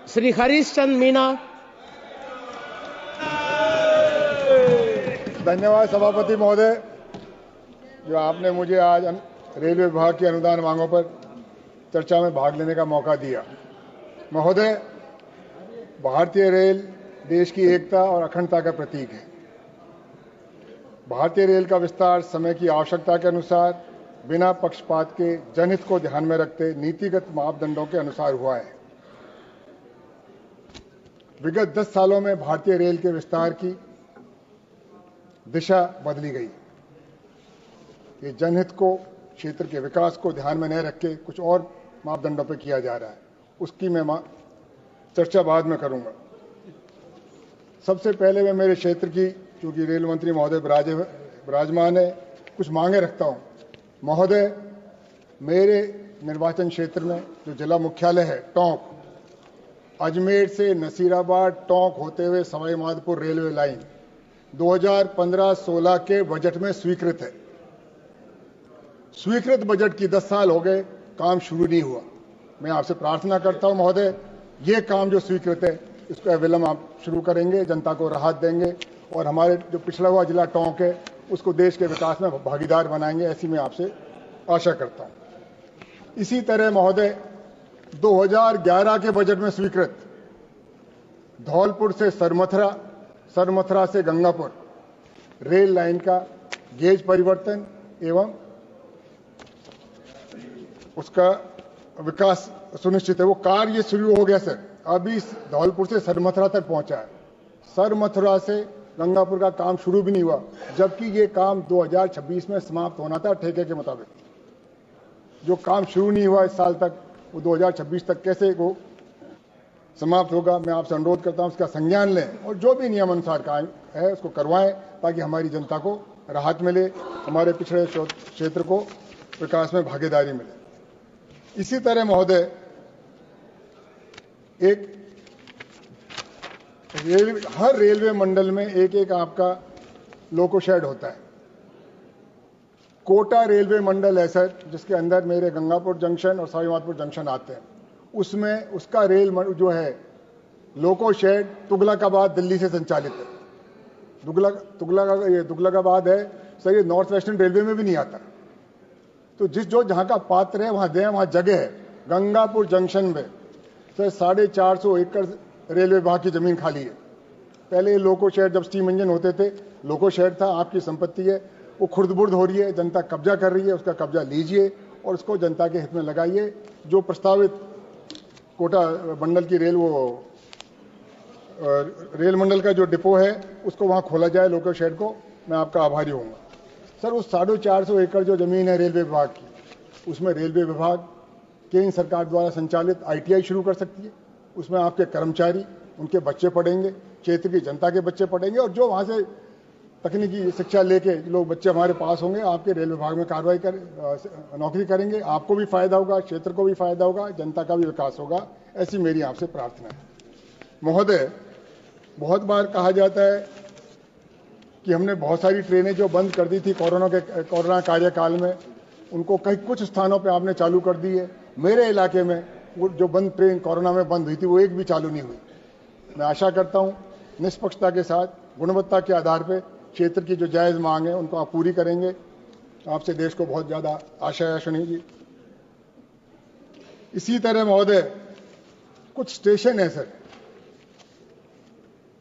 श्री हरीश चंद मीना। धन्यवाद सभापति महोदय, जो आपने मुझे आज रेलवे विभाग की अनुदान मांगों पर चर्चा में भाग लेने का मौका दिया। महोदय, भारतीय रेल देश की एकता और अखंडता का प्रतीक है। भारतीय रेल का विस्तार समय की आवश्यकता के अनुसार बिना पक्षपात के जनहित को ध्यान में रखते नीतिगत मापदंडों के अनुसार हुआ है। विगत 10 सालों में भारतीय रेल के विस्तार की दिशा बदली गई। ये जनहित को, क्षेत्र के विकास को ध्यान में न रख के कुछ और मापदंडों पर किया जा रहा है। उसकी मैं चर्चा बाद में करूंगा। सबसे पहले मैं मेरे क्षेत्र की, क्योंकि रेल मंत्री महोदय विराजमान है, कुछ मांगे रखता हूं। महोदय, मेरे निर्वाचन क्षेत्र में जो जिला मुख्यालय है टोंक, अजमेर से नसीराबाद टोंक होते हुए सवाई माधोपुर रेलवे लाइन 2015-16 के बजट में स्वीकृत है। स्वीकृत बजट की 10 साल हो गए, काम शुरू नहीं हुआ। मैं आपसे प्रार्थना करता हूं महोदय, ये काम जो स्वीकृत है इसको अविलंब आप शुरू करेंगे, जनता को राहत देंगे और हमारे जो पिछड़ा हुआ जिला टोंक है उसको देश के विकास में भागीदार बनाएंगे, ऐसी मैं आपसे आशा करता हूं। इसी तरह महोदय, 2011 के बजट में स्वीकृत धौलपुर से सरमथुरा, सरमथुरा से गंगापुर रेल लाइन का गेज परिवर्तन एवं उसका विकास सुनिश्चित है। वो कार्य शुरू हो गया सर, अभी धौलपुर से सरमथुरा तक पहुंचा है। सरमथुरा से गंगापुर का काम शुरू भी नहीं हुआ, जबकि ये काम 2026 में समाप्त होना था ठेके के मुताबिक। जो काम शुरू नहीं हुआ इस साल तक, वो 2026 तक कैसे वो समाप्त होगा? मैं आपसे अनुरोध करता हूं उसका संज्ञान लें और जो भी नियम अनुसार काम है उसको करवाएं, ताकि हमारी जनता को राहत मिले, हमारे पिछड़े क्षेत्र को विकास में भागीदारी मिले। इसी तरह महोदय, हर रेलवे मंडल में एक आपका लोको शेड होता है। कोटा रेलवे मंडल है सर, जिसके अंदर मेरे गंगापुर जंक्शन और सवाई माधोपुर जंक्शन आते हैं। उसमें उसका रेल जो है लोको शेड तुगलकाबाद दिल्ली से संचालित है। तुगलकाबाद है सर, ये नॉर्थ वेस्टर्न रेलवे में भी नहीं आता। तो जहां का पात्र है वहां दें, वहां जगह है। गंगापुर जंक्शन में सर 450 एकड़ रेलवे विभाग की जमीन खाली है। पहले लोको शेड, जब स्टीम इंजन होते थे, लोको शेड था, आपकी संपत्ति है, वो खुर्द-बुर्द हो रही है, जनता कब्जा कर रही है, उसका कब्जा लीजिए और उसको जनता के हित में लगाइए। जो प्रस्तावित कोटा मंडल की रेल मंडल का जो डिपो है उसको वहां खोला जाए, लोको शेड को। मैं आपका आभारी होऊंगा सर। उस 450 एकड़ जो जमीन है रेलवे विभाग की, उसमें रेलवे विभाग केंद्र सरकार द्वारा संचालित ITI शुरू कर सकती है। उसमें आपके कर्मचारी, उनके बच्चे पढ़ेंगे, क्षेत्र की जनता के बच्चे पढ़ेंगे और जो वहां से तकनीकी शिक्षा लेके लोग बच्चे हमारे पास होंगे, आपके रेल विभाग में नौकरी करेंगे। आपको भी फायदा होगा, क्षेत्र को भी फायदा होगा, जनता का भी विकास होगा। ऐसी मेरी आपसे प्रार्थना है। महोदय, बहुत बार कहा जाता है कि हमने बहुत सारी ट्रेनें जो बंद कर दी थी कोरोना कार्यकाल में, उनको कई कुछ स्थानों पे आपने चालू कर दी है। मेरे इलाके में वो जो ट्रेन कोरोना में बंद हुई थी, वो एक भी चालू नहीं हुई। मैं आशा करता हूं निष्पक्षता के साथ, गुणवत्ता के आधार पर क्षेत्र की जो जायज मांग है उनको आप पूरी करेंगे। आपसे देश को बहुत ज्यादा आशा है सुनेगी। इसी तरह महोदय, कुछ स्टेशन है सर,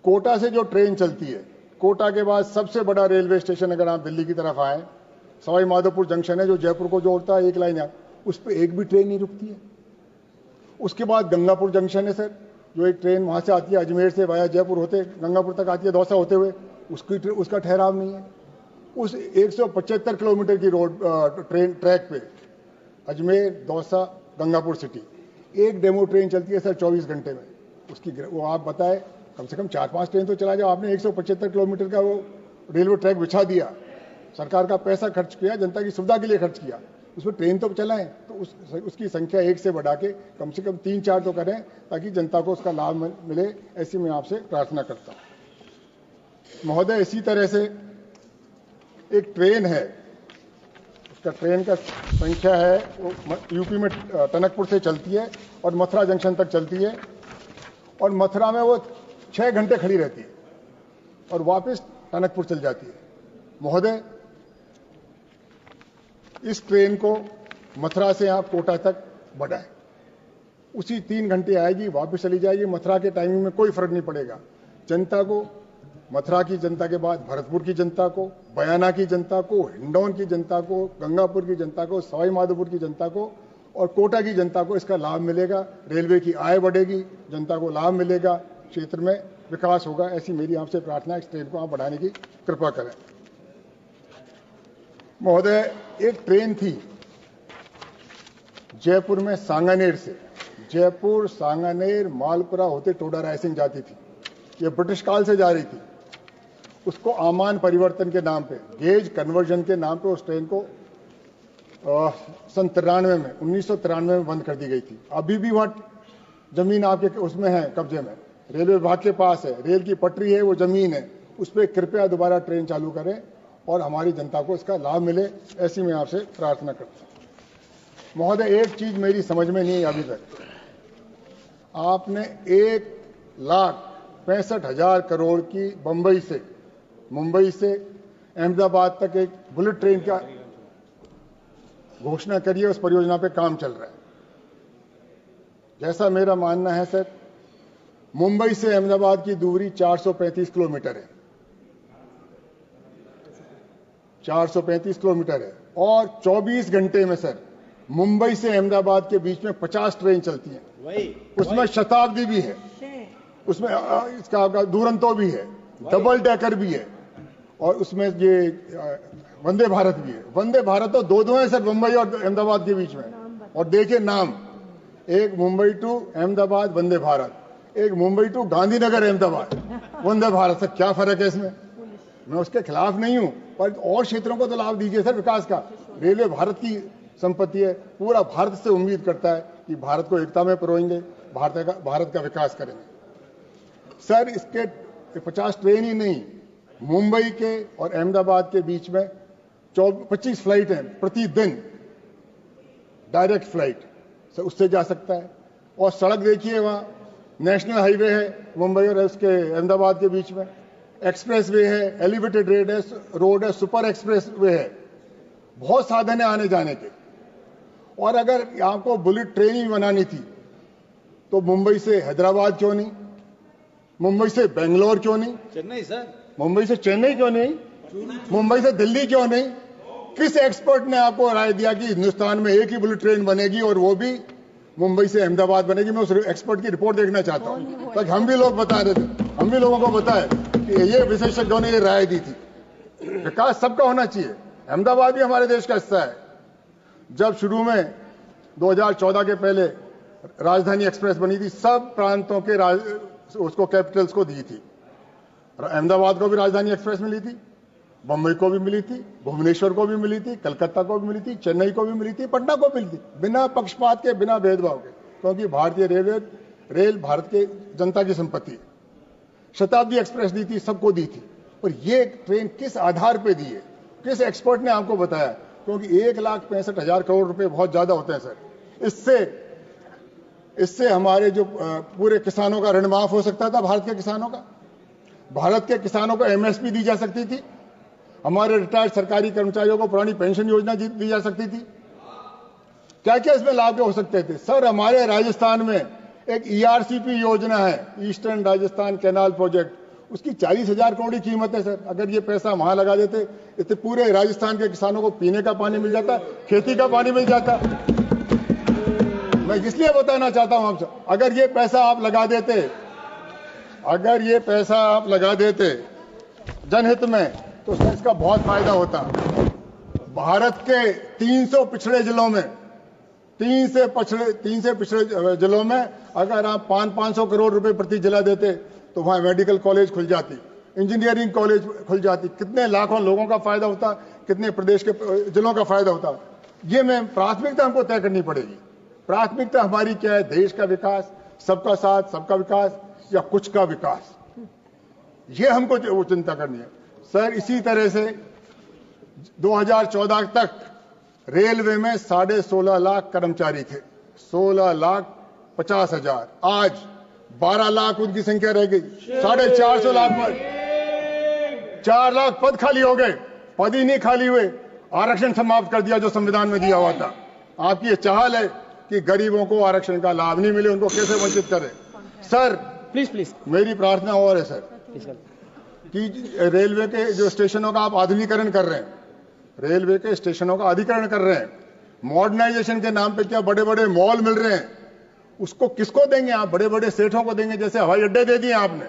कोटा से जो ट्रेन चलती है, कोटा के बाद सबसे बड़ा रेलवे स्टेशन अगर आप दिल्ली की तरफ आए, सवाई माधोपुर जंक्शन है, जो जयपुर को जोड़ता है, एक लाइन है, उस पर एक भी ट्रेन नहीं रुकती है। उसके बाद गंगापुर जंक्शन है सर, जो एक ट्रेन वहां से आती है अजमेर से वाया जयपुर होते गंगापुर तक आती है, दौसा होते हुए, उसका ठहराव नहीं है। उस 175 किलोमीटर की ट्रेन ट्रैक पे अजमेर, दौसा, गंगापुर सिटी एक डेमो ट्रेन चलती है सर 24 घंटे में। उसकी वो आप बताएं, कम से कम 4-5 ट्रेन तो चला जाओ। आपने 175 किलोमीटर का वो रेलवे ट्रैक बिछा दिया, सरकार का पैसा खर्च किया, जनता की सुविधा के लिए खर्च किया, उसमें ट्रेन तो चलाएं। तो उसकी संख्या 1 से बढ़ा के कम से कम 3-4 तो करें, ताकि जनता को उसका लाभ मिले। ऐसी मैं आपसे प्रार्थना करता हूं महोदय। इसी तरह से एक ट्रेन है इसका ट्रेन का संख्या है वो यूपी में टनकपुर से चलती है और मथुरा जंक्शन तक चलती है और मथुरा में वो 6 घंटे खड़ी रहती है और वापस टनकपुर चल जाती है। महोदय, इस ट्रेन को मथुरा से आप कोटा तक बढ़ाएं, उसी 3 घंटे आएगी, वापस चली जाएगी। मथुरा के टाइमिंग में कोई फर्क नहीं पड़ेगा। जनता को, मथुरा की जनता के बाद भरतपुर की जनता को, बयाना की जनता को, हिंडौन की जनता को, गंगापुर की जनता को, सवाई माधोपुर की जनता को और कोटा की जनता को इसका लाभ मिलेगा। रेलवे की आय बढ़ेगी, जनता को लाभ मिलेगा, क्षेत्र में विकास होगा। ऐसी मेरी आपसे प्रार्थना है, इस ट्रेन को आप बढ़ाने की कृपा करें। महोदय, एक ट्रेन थी जयपुर में सांगानेर से, जयपुर सांगानेर मालपुरा होते टोडा रायसिंह जाती थी। ये ब्रिटिश काल से जा रही थी। उसको आमान परिवर्तन के नाम पे, गेज कन्वर्जन के नाम पे उस ट्रेन को सन 1993 में बंद कर दी गई थी। अभी भी वह जमीन आपके उसमें है, कब्जे में, रेलवे विभाग के पास है, रेल की पटरी है, वो जमीन है, उस पर कृपया दोबारा ट्रेन चालू करें और हमारी जनता को इसका लाभ मिले, ऐसी मैं आपसे प्रार्थना करता हूं। महोदय, एक चीज मेरी समझ में नहीं आई अभी तक। आपने 1,65,000 करोड़ की मुंबई से अहमदाबाद तक एक बुलेट ट्रेन का घोषणा करिए, उस परियोजना पे काम चल रहा है। जैसा मेरा मानना है सर, मुंबई से अहमदाबाद की दूरी 435 किलोमीटर है, 435 किलोमीटर है और 24 घंटे में सर मुंबई से अहमदाबाद के बीच में 50 ट्रेन चलती हैं। उसमें शताब्दी भी है, उसमें इसका दुरंतो भी है, डबल डेकर भी है और उसमें ये वंदे भारत भी है। वंदे भारत तो दो है सर, मुंबई और अहमदाबाद के बीच में। और देखिए नाम, एक मुंबई टू अहमदाबाद वंदे भारत, एक मुंबई टू गांधीनगर अहमदाबाद वंदे भारत। सर क्या फर्क है इसमें? मैं उसके खिलाफ नहीं हूं, पर और क्षेत्रों को तो लाभ दीजिए सर विकास का। रेलवे भारत की संपत्ति है, पूरा भारत से उम्मीद करता है कि भारत को एकता में पिरोएंगे, भारत का विकास करेंगे। सर इसके 50 ट्रेन ही नहीं, मुंबई के और अहमदाबाद के बीच में 25 फ्लाइट हैं प्रतिदिन, डायरेक्ट फ्लाइट सर, उससे जा सकता है। और सड़क देखिए, वहां नेशनल हाईवे है मुंबई और उसके अहमदाबाद के बीच में, एक्सप्रेस वे है, एलिवेटेड रोड है, सुपर एक्सप्रेस वे है, बहुत साधन है आने जाने के। और अगर आपको बुलेट ट्रेन ही बनानी थी तो मुंबई से हैदराबाद क्यों नहीं, मुंबई से बेंगलोर क्यों नहीं, चेन्नई सर, मुंबई से चेन्नई क्यों नहीं, मुंबई से दिल्ली क्यों नहीं? किस एक्सपर्ट ने आपको राय दिया कि हिंदुस्तान में एक ही बुलेट ट्रेन बनेगी और वो भी मुंबई से अहमदाबाद बनेगी? मैं उस एक्सपर्ट की रिपोर्ट देखना चाहता हूं, ताकि हम भी लोग बता रहे थे, हम भी लोगों को बताए कि ये विशेषज्ञों ने ये राय दी थी। विकास सबका होना चाहिए, अहमदाबाद भी हमारे देश का हिस्सा है। जब शुरू में 2014 के पहले राजधानी एक्सप्रेस बनी थी, सब प्रांतों के उसको कैपिटल्स को दी थी। अहमदाबाद को भी राजधानी एक्सप्रेस मिली थी, बम्बई को भी मिली थी, भुवनेश्वर को भी मिली थी, कलकत्ता को भी मिली थी, चेन्नई को भी मिली थी, पटना को मिली थी, बिना पक्षपात के, बिना भेदभाव के, क्योंकि भारतीय रेल भारत के जनता की संपत्ति है। शताब्दी एक्सप्रेस दी थी, सबको दी थी, पर यह ट्रेन किस आधार पर दी है, किस एक्सपर्ट ने आपको बताया? क्योंकि 1,65,000 करोड़ रुपए बहुत ज्यादा होते हैं सर। इससे हमारे जो पूरे किसानों का ऋण माफ हो सकता था, भारत के किसानों को एमएसपी दी जा सकती थी, हमारे रिटायर्ड सरकारी कर्मचारियों को पुरानी पेंशन योजना दी जा सकती थी। क्या क्या इसमें लाभ हो सकते थे सर? हमारे राजस्थान में एक ईआरसीपी योजना है, ईस्टर्न राजस्थान कैनाल प्रोजेक्ट, उसकी 40,000 करोड़ की कीमत है सर। अगर ये पैसा वहां लगा देते तो पूरे राजस्थान के किसानों को पीने का पानी मिल जाता, खेती का पानी मिल जाता। मैं इसलिए बताना चाहता हूं आपसे, अगर ये पैसा आप लगा देते जनहित में, तो इसका बहुत फायदा होता। भारत के 300 पिछड़े जिलों में, 3 से पिछड़े जिलों में अगर आप 500 करोड़ रुपए प्रति जिला देते तो वहां मेडिकल कॉलेज खुल जाती, इंजीनियरिंग कॉलेज खुल जाती, कितने लाखों लोगों का फायदा होता, कितने प्रदेश के जिलों का फायदा होता। ये में प्राथमिकता हमको तय करनी पड़ेगी। प्राथमिकता हमारी क्या है? देश का विकास, सबका साथ, सबका विकास, या कुछ का विकास? ये हमको चिंता करनी है सर। इसी तरह से 2014 तक रेलवे में 16.5 लाख कर्मचारी थे, 16,50,000। आज 12 लाख उनकी संख्या रह गई, 450 लाख पद, 4 लाख पद खाली हो गए। पद ही नहीं खाली हुए, आरक्षण समाप्त कर दिया जो संविधान में दिया हुआ था। आपकी ये चाहल है कि गरीबों को आरक्षण का लाभ नहीं मिले, उनको कैसे वंचित करें। सर प्लीज मेरी प्रार्थना और है सर कि रेलवे के जो स्टेशनों का आप आधुनिकीकरण कर रहे हैं, रेलवे के स्टेशनों का अधिकरण कर रहे हैं, मॉडर्नाइजेशन के नाम पे क्या बड़े बड़े मॉल मिल रहे हैं, उसको किसको देंगे आप? बड़े बड़े सेठों को देंगे। जैसे हवाई अड्डे दे दिए आपने,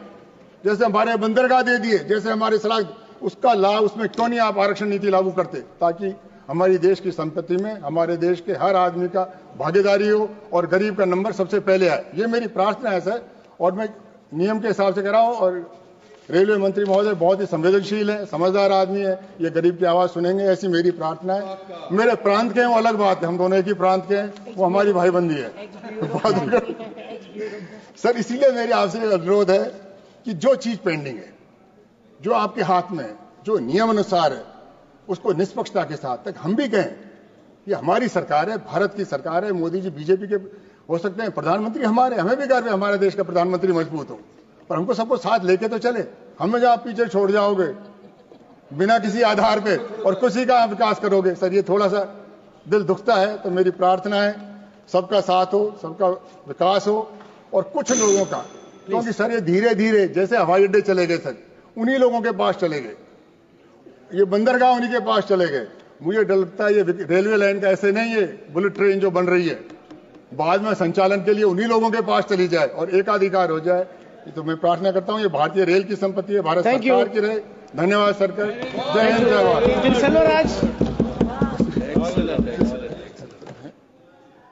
जैसे हमारे बंदरगाह दे दिए, जैसे हमारे सड़क, उसका लाभ उसमें क्यों नहीं आप आरक्षण नीति लागू करते, ताकि हमारी देश की संपत्ति में हमारे देश के हर आदमी का भागीदारी हो और गरीब का नंबर सबसे पहले आए। ये मेरी प्रार्थना है सर, और मैं नियम के हिसाब से कह रहा हूं। और रेलवे मंत्री महोदय बहुत ही संवेदनशील है, समझदार आदमी है, ये गरीब की आवाज सुनेंगे, ऐसी मेरी प्रार्थना है। मेरे प्रांत के हैं वो अलग बात है, हम दोनों एक ही प्रांत के हैं, वो हमारी भाईबंदी है। सर इसीलिए मेरी आपसे अनुरोध है कि जो चीज पेंडिंग है, जो आपके हाथ में है, जो नियम अनुसार है, उसको निष्पक्षता के साथ, तक हम भी कहें कि हमारी सरकार है, भारत की सरकार है, मोदी जी बीजेपी के हो सकते हैं, प्रधानमंत्री हमारे, हमें भी गर्व है हमारे देश का प्रधानमंत्री मजबूत हो, पर हमको सबको साथ लेके तो चले। हमें जब आप पीछे छोड़ जाओगे बिना किसी आधार पे और किसी का विकास करोगे, सर ये थोड़ा सा दिल दुखता है। तो मेरी प्रार्थना है सबका साथ हो, सबका विकास हो, और कुछ लोगों का, क्योंकि सर ये धीरे धीरे जैसे हवाई अड्डे चले गए सर, उन्हीं लोगों के पास चले गए, ये बंदरगाह उन्हीं के पास चले गए। मुझे डर लगता है ये रेलवे लाइन का ऐसे नहीं है, बुलेट ट्रेन जो बन रही है बाद में संचालन के लिए उन्हीं लोगों के पास चली जाए और एकाधिकार हो जाए। तो मैं प्रार्थना करता हूं ये भारतीय रेल की संपत्ति है, भारत सरकार की रहे। धन्यवाद सरकार। जय हिंद, जय भारत।